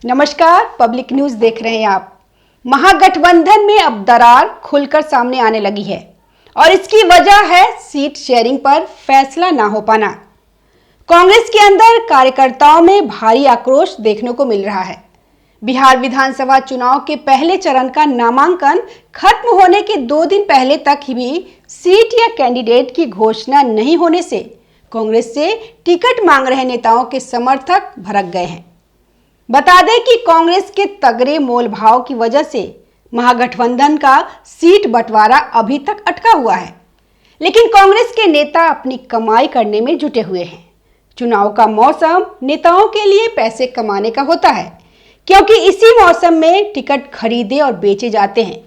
नमस्कार, public news देख रहे हैं आप। महागठबंधन में अब दरार खुलकर सामने आने लगी है और इसकी वजह है सीट शेयरिंग पर फैसला ना हो पाना। कांग्रेस के अंदर कार्यकर्ताओं में भारी आक्रोश देखने को मिल रहा है। बिहार विधानसभा चुनाव के पहले चरण का नामांकन खत्म होने के 2 दिन पहले तक ही भी सीट या कैंडिडेट की घोषणा नहीं होने से कांग्रेस से टिकट मांग रहे नेताओं के समर्थक भड़क गए हैं। बता दें कि कांग्रेस के तगड़े मोलभाव की वजह से महागठबंधन का सीट बंटवारा अभी तक अटका हुआ है, लेकिन कांग्रेस के नेता अपनी कमाई करने में जुटे हुए हैं। चुनाव का मौसम नेताओं के लिए पैसे कमाने का होता है, क्योंकि इसी मौसम में टिकट खरीदे और बेचे जाते हैं।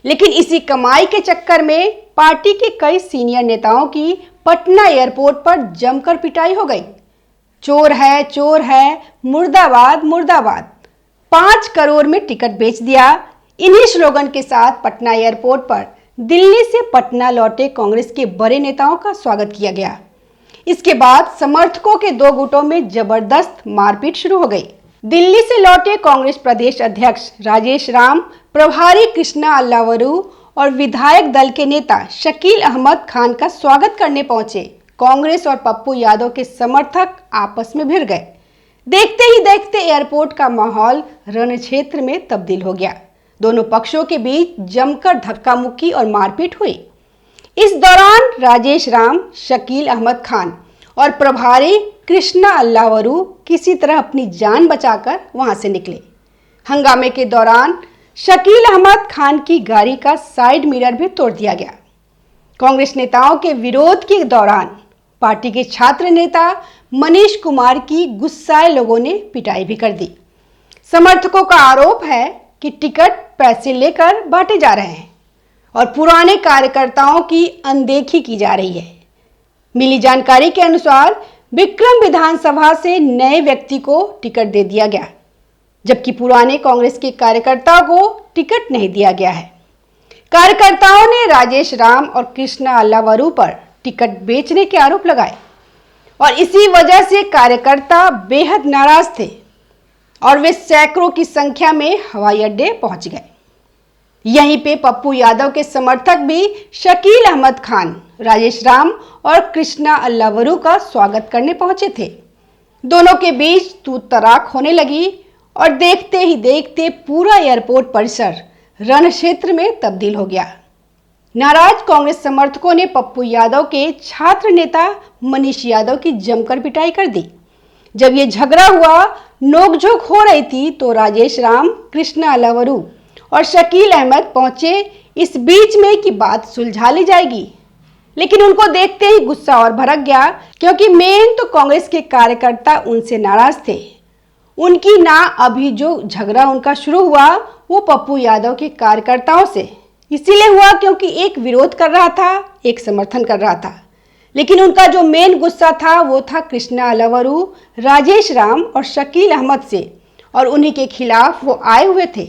लेकिन इसी कमाई के चक्कर में पार्टी के कई सीनियर नेताओं की पटना एयरपोर्ट पर जमकर पिटाई हो गई। चोर है, मुर्दाबाद मुर्दाबाद। 5 करोड़ में टिकट बेच दिया। इन्हीं स्लोगन के साथ पटना एयरपोर्ट पर दिल्ली से पटना लौटे कांग्रेस के बड़े नेताओं का स्वागत किया गया। इसके बाद समर्थकों के 2 गुटों में जबरदस्त मारपीट शुरू हो गई। दिल्ली से लौटे कांग्रेस प्रदेश अध्यक्ष राजेश राम, प्रभारी कृष्णा अल्लावरू और विधायक दल के नेता शकील अहमद खान का स्वागत करने पहुंचे कांग्रेस और पप्पू यादव के समर्थक आपस में भिड़ गए। देखते ही देखते एयरपोर्ट का माहौल रणक्षेत्र में तब्दील हो गया। दोनों पक्षों के बीच जमकर धक्का मुक्की और मारपीट हुई। इस दौरान राजेश राम, शकील अहमद खान और प्रभारी कृष्णा अल्लावरू किसी तरह अपनी जान बचाकर वहां से निकले। हंगामे के दौरान शकील अहमद खान की गाड़ी का साइड मिरर भी तोड़ दिया गया। कांग्रेस नेताओं के विरोध के दौरान पार्टी के छात्र नेता मनीष कुमार की गुस्साए लोगों ने पिटाई भी कर दी। समर्थकों का आरोप है कि टिकट पैसे लेकर बांटे जा रहे हैं और पुराने कार्यकर्ताओं की अनदेखी की जा रही है। मिली जानकारी के अनुसार विक्रम विधानसभा से नए व्यक्ति को टिकट दे दिया गया, जबकि पुराने कांग्रेस के कार्यकर्ताओं को टिकट नहीं दिया गया है। कार्यकर्ताओं ने राजेश राम और कृष्णा अल्लावरू पर टिकट बेचने के आरोप लगाए और इसी वजह से कार्यकर्ता बेहद नाराज थे और वे सैकड़ों की संख्या में हवाई अड्डे पहुंच गए। यहीं पे पप्पू यादव के समर्थक भी शकील अहमद खान, राजेश राम और कृष्णा अल्लावरू का स्वागत करने पहुंचे थे। दोनों के बीच तू तराक होने लगी और देखते ही देखते पूरा एयरपोर्ट परिसर रण क्षेत्र में तब्दील हो गया। नाराज कांग्रेस समर्थकों ने पप्पू यादव के छात्र नेता मनीष यादव की जमकर पिटाई कर दी। जब ये झगड़ा हुआ, नोकझोंक हो रही थी, तो राजेश राम, कृष्णा अल्लावरू और शकील अहमद पहुंचे इस बीच में कि बात सुलझा ली जाएगी, लेकिन उनको देखते ही गुस्सा और भड़क गया, क्योंकि मेन तो कांग्रेस के कार्यकर्ता उनसे नाराज थे। उनकी ना अभी जो झगड़ा उनका शुरू हुआ वो पप्पू यादव के कार्यकर्ताओं से इसीलिए हुआ क्योंकि एक विरोध कर रहा था, एक समर्थन कर रहा था, लेकिन उनका जो मेन गुस्सा था वो था कृष्णा अल्लावरू, राजेश राम और शकील अहमद से, और उन्हीं के खिलाफ वो आए हुए थे।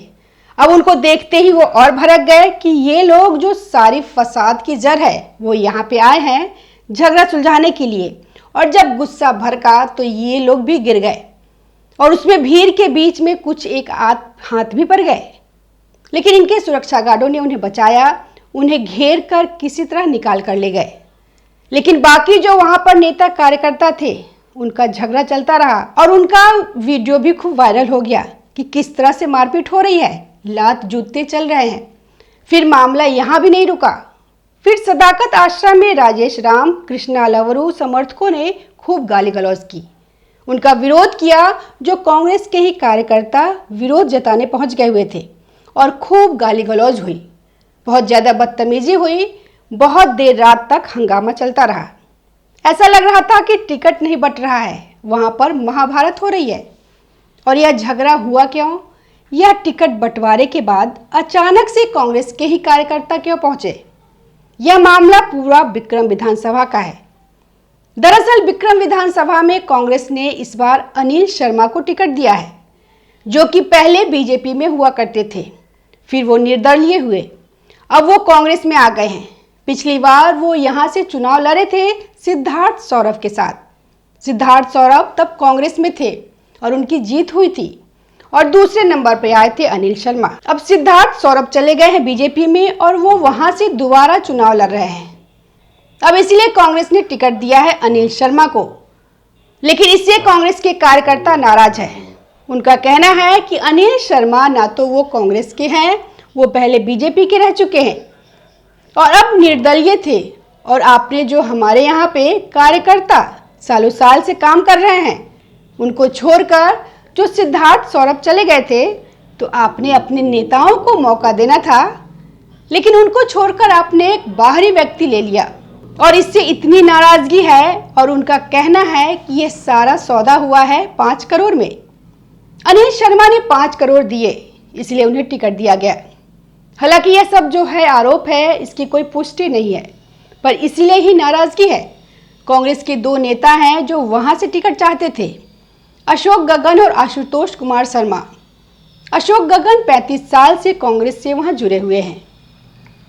अब उनको देखते ही वो और भड़क गए कि ये लोग जो सारी फसाद की जड़ है वो यहाँ पे आए हैं झगड़ा सुलझाने के लिए, और जब गुस्सा भड़का तो ये लोग भी गिर गए और उसमें भीड़ के बीच में कुछ एक हाथ भी पड़ गए, लेकिन इनके सुरक्षा गार्डों ने उन्हें बचाया, उन्हें घेर कर किसी तरह निकाल कर ले गए। लेकिन बाकी जो वहां पर नेता कार्यकर्ता थे उनका झगड़ा चलता रहा और उनका वीडियो भी खूब वायरल हो गया कि किस तरह से मारपीट हो रही है, लात जूते चल रहे हैं। फिर मामला यहाँ भी नहीं रुका। फिर सदाकत आश्रम में राजेश राम, कृष्णा अल्लावरू समर्थकों ने खूब गाली गलौज की, उनका विरोध किया। जो कांग्रेस के ही कार्यकर्ता विरोध जताने पहुंच गए हुए थे और खूब गाली गलौज हुई, बहुत ज़्यादा बदतमीजी हुई। बहुत देर रात तक हंगामा चलता रहा। ऐसा लग रहा था कि टिकट नहीं बंट रहा है, वहाँ पर महाभारत हो रही है। और यह झगड़ा हुआ क्यों? यह टिकट बंटवारे के बाद अचानक से कांग्रेस के ही कार्यकर्ता क्यों पहुंचे? यह मामला पूरा विक्रम विधानसभा का है। दरअसल विक्रम विधानसभा में कांग्रेस ने इस बार अनिल शर्मा को टिकट दिया है, जो कि पहले बीजेपी में हुआ करते थे, फिर वो निर्दलीय हुए, अब वो कांग्रेस में आ गए हैं। पिछली बार वो यहाँ से चुनाव लड़े थे सिद्धार्थ सौरभ के साथ। सिद्धार्थ सौरभ तब कांग्रेस में थे और उनकी जीत हुई थी और दूसरे नंबर पर आए थे अनिल शर्मा। अब सिद्धार्थ सौरभ चले गए हैं बीजेपी में और वो वहां से दोबारा चुनाव लड़ रहे हैं। अब इसलिए कांग्रेस ने टिकट दिया है अनिल शर्मा को, लेकिन इससे कांग्रेस के कार्यकर्ता नाराज है। उनका कहना है कि अनिल शर्मा ना तो वो कांग्रेस के हैं, वो पहले बीजेपी के रह चुके हैं और अब निर्दलीय थे, और आपने जो हमारे यहाँ पे कार्यकर्ता सालों साल से काम कर रहे हैं उनको छोड़कर जो सिद्धार्थ सौरभ चले गए थे, तो आपने अपने नेताओं को मौका देना था, लेकिन उनको छोड़कर आपने एक बाहरी व्यक्ति ले लिया और इससे इतनी नाराजगी है। और उनका कहना है कि ये सारा सौदा हुआ है 5 करोड़ में। अनिल शर्मा ने 5 करोड़ दिए, इसलिए उन्हें टिकट दिया गया। हालांकि यह सब जो है आरोप है, इसकी कोई पुष्टि नहीं है, पर इसलिए ही नाराजगी है। कांग्रेस के 2 नेता हैं जो वहां से टिकट चाहते थे, अशोक गगन और आशुतोष कुमार शर्मा। अशोक गगन 35 साल से कांग्रेस से वहां जुड़े हुए हैं,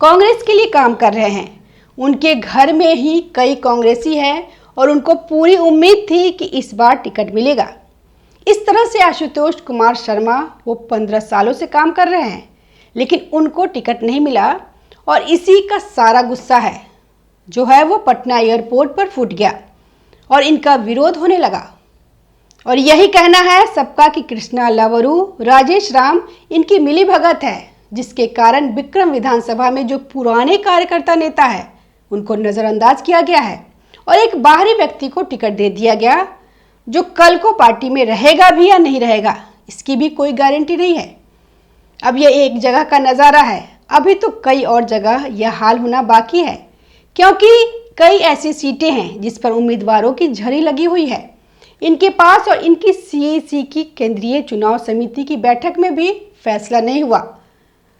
कांग्रेस के लिए काम कर रहे हैं। उनके घर में ही कई कांग्रेसी हैं और उनको पूरी उम्मीद थी कि इस बार टिकट मिलेगा। इस तरह से आशुतोष कुमार शर्मा वो 15 सालों से काम कर रहे हैं, लेकिन उनको टिकट नहीं मिला और इसी का सारा गुस्सा है जो है वो पटना एयरपोर्ट पर फूट गया और इनका विरोध होने लगा। और यही कहना है सबका कि कृष्णा लवरू, राजेश राम इनकी मिलीभगत है, जिसके कारण विक्रम विधानसभा में जो पुराने कार्यकर्ता नेता है उनको नज़रअंदाज किया गया है और एक बाहरी व्यक्ति को टिकट दे दिया गया, जो कल को पार्टी में रहेगा भी या नहीं रहेगा इसकी भी कोई गारंटी नहीं है। अब यह एक जगह का नज़ारा है, अभी तो कई और जगह यह हाल होना बाकी है, क्योंकि कई ऐसी सीटें हैं जिस पर उम्मीदवारों की झड़ी लगी हुई है इनके पास, और इनकी सीईसी की केंद्रीय चुनाव समिति की बैठक में भी फैसला नहीं हुआ,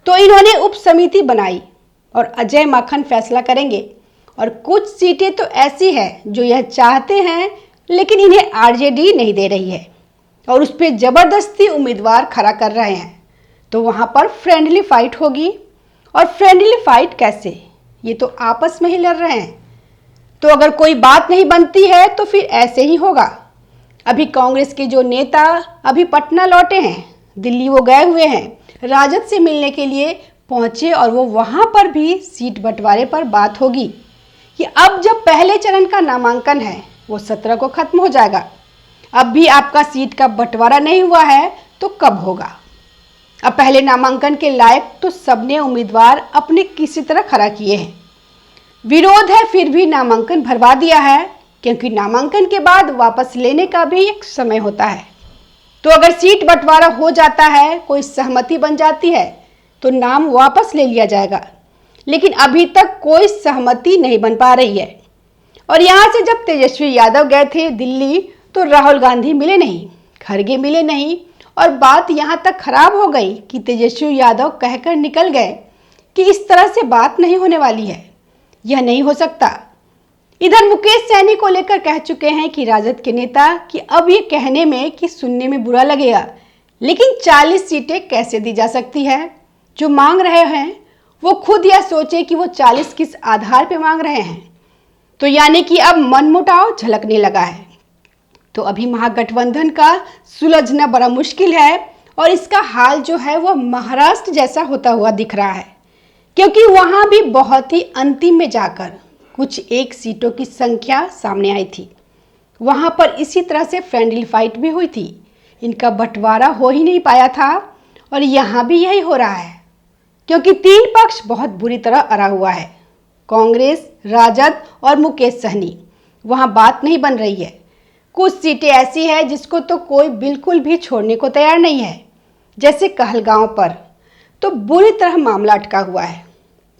तो इन्होंने उप समिति बनाई और अजय माखन फैसला करेंगे। और कुछ सीटें तो ऐसी हैं जो यह चाहते हैं, लेकिन इन्हें आरजेडी नहीं दे रही है और उस पर जबरदस्ती उम्मीदवार खड़ा कर रहे हैं, तो वहां पर फ्रेंडली फाइट होगी। और फ्रेंडली फाइट कैसे, ये तो आपस में ही लड़ रहे हैं, तो अगर कोई बात नहीं बनती है तो फिर ऐसे ही होगा। अभी कांग्रेस के जो नेता अभी पटना लौटे हैं, दिल्ली वो गए हुए हैं, राजद से मिलने के लिए पहुंचे और वो वहां पर भी सीट बंटवारे पर बात होगी कि अब जब पहले चरण का नामांकन है वो 17 को खत्म हो जाएगा, अब भी आपका सीट का बंटवारा नहीं हुआ है तो कब होगा। अब पहले नामांकन के लायक तो सबने उम्मीदवार अपने किसी तरह खड़ा किए हैं, विरोध है फिर भी नामांकन भरवा दिया है, क्योंकि नामांकन के बाद वापस लेने का भी एक समय होता है। तो अगर सीट बंटवारा हो जाता है, कोई सहमति बन जाती है तो नाम वापस ले लिया जाएगा, लेकिन अभी तक कोई सहमति नहीं बन पा रही है। और यहाँ से जब तेजस्वी यादव गए थे दिल्ली तो राहुल गांधी मिले नहीं, खड़गे मिले नहीं, और बात यहाँ तक खराब हो गई कि तेजस्वी यादव कहकर निकल गए कि इस तरह से बात नहीं होने वाली है, यह नहीं हो सकता। इधर मुकेश सैनी को लेकर कह चुके हैं कि राजद के नेता कि अब ये कहने में कि सुनने में बुरा लगेगा, लेकिन 40 सीटें कैसे दी जा सकती है। जो मांग रहे हैं वो खुद यह सोचे कि वो 40 किस आधार पे मांग रहे हैं, तो यानी कि अब मनमुटाव झलकने लगा है। तो अभी महागठबंधन का सुलझना बड़ा मुश्किल है और इसका हाल जो है वो महाराष्ट्र जैसा होता हुआ दिख रहा है, क्योंकि वहां भी बहुत ही अंतिम में जाकर कुछ एक सीटों की संख्या सामने आई थी। वहां पर इसी तरह से फ्रेंडली फाइट भी हुई थी, इनका बंटवारा हो ही नहीं पाया था और यहाँ भी यही हो रहा है, क्योंकि 3 पक्ष बहुत बुरी तरह अड़ा हुआ है, कांग्रेस, राजद और मुकेश सहनी। वहां बात नहीं बन रही है। कुछ सीटें ऐसी है जिसको तो कोई बिल्कुल भी छोड़ने को तैयार नहीं है, जैसे कहलगांव पर तो बुरी तरह मामला अटका हुआ है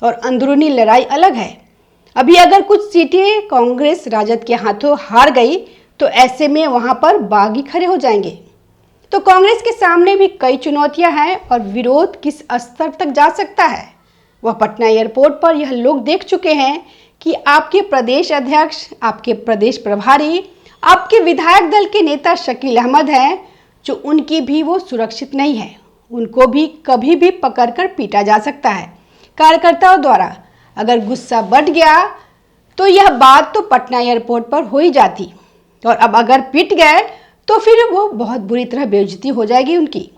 और अंदरूनी लड़ाई अलग है। अभी अगर कुछ सीटें कांग्रेस राजद के हाथों हार गई तो ऐसे में वहां पर बागी खड़े हो जाएंगे। तो कांग्रेस के सामने भी कई चुनौतियां हैं और विरोध किस स्तर तक जा सकता है वह पटना एयरपोर्ट पर यह लोग देख चुके हैं कि आपके प्रदेश अध्यक्ष, आपके प्रदेश प्रभारी, आपके विधायक दल के नेता शकील अहमद हैं, जो उनकी भी वो सुरक्षित नहीं है, उनको भी कभी भी पकड़कर पीटा जा सकता है कार्यकर्ताओं द्वारा। अगर गुस्सा बढ़ गया तो यह बात तो पटना एयरपोर्ट पर हो ही जाती, और अब अगर पिट गए तो फिर वो बहुत बुरी तरह बेइज्जती हो जाएगी उनकी।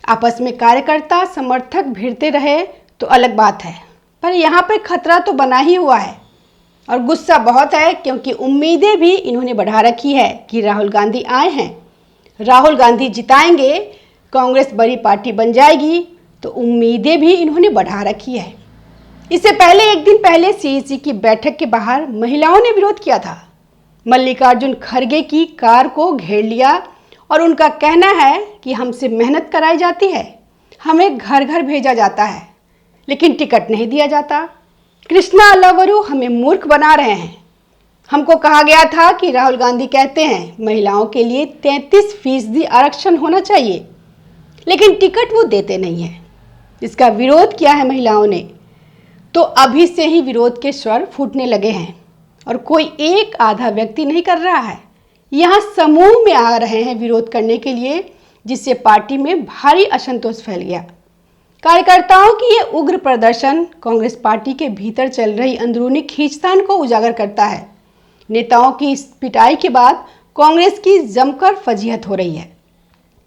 आपस में कार्यकर्ता समर्थक भिड़ते रहे तो अलग बात है, पर यहाँ पे खतरा तो बना ही हुआ है और गुस्सा बहुत है, क्योंकि उम्मीदें भी इन्होंने बढ़ा रखी है कि राहुल गांधी आए हैं, राहुल गांधी जिताएंगे, कांग्रेस बड़ी पार्टी बन जाएगी, तो उम्मीदें भी इन्होंने बढ़ा रखी है। इससे पहले एक दिन पहले सीईसी की बैठक के बाहर महिलाओं ने विरोध किया था। मल्लिकार्जुन खड़गे की कार को घेर लिया और उनका कहना है कि हमसे मेहनत कराई जाती है, हमें घर घर भेजा जाता है, लेकिन टिकट नहीं दिया जाता। कृष्णा अल्लावरू हमें मूर्ख बना रहे हैं। हमको कहा गया था कि राहुल गांधी कहते हैं महिलाओं के लिए 33% आरक्षण होना चाहिए, लेकिन टिकट वो देते नहीं है। इसका विरोध किया है महिलाओं ने, तो अभी से ही विरोध के स्वर फूटने लगे हैं और कोई एक आधा व्यक्ति नहीं कर रहा है। यहाँ समूह में आ रहे हैं विरोध करने के लिए, जिससे पार्टी में भारी असंतोष फैल गया। कार्यकर्ताओं की ये उग्र प्रदर्शन कांग्रेस पार्टी के भीतर चल रही अंदरूनी खींचतान को उजागर करता है। नेताओं की इस पिटाई के बाद कांग्रेस की जमकर फजीहत हो रही है।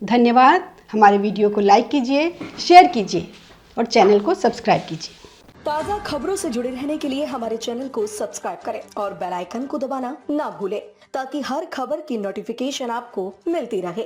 धन्यवाद। हमारे वीडियो को लाइक कीजिए, शेयर कीजिए और चैनल को सब्सक्राइब कीजिए। ताज़ा खबरों से जुड़े रहने के लिए हमारे चैनल को सब्सक्राइब करें और बेल आइकन को दबाना ना भूलें, ताकि हर खबर की नोटिफिकेशन आपको मिलती रहे।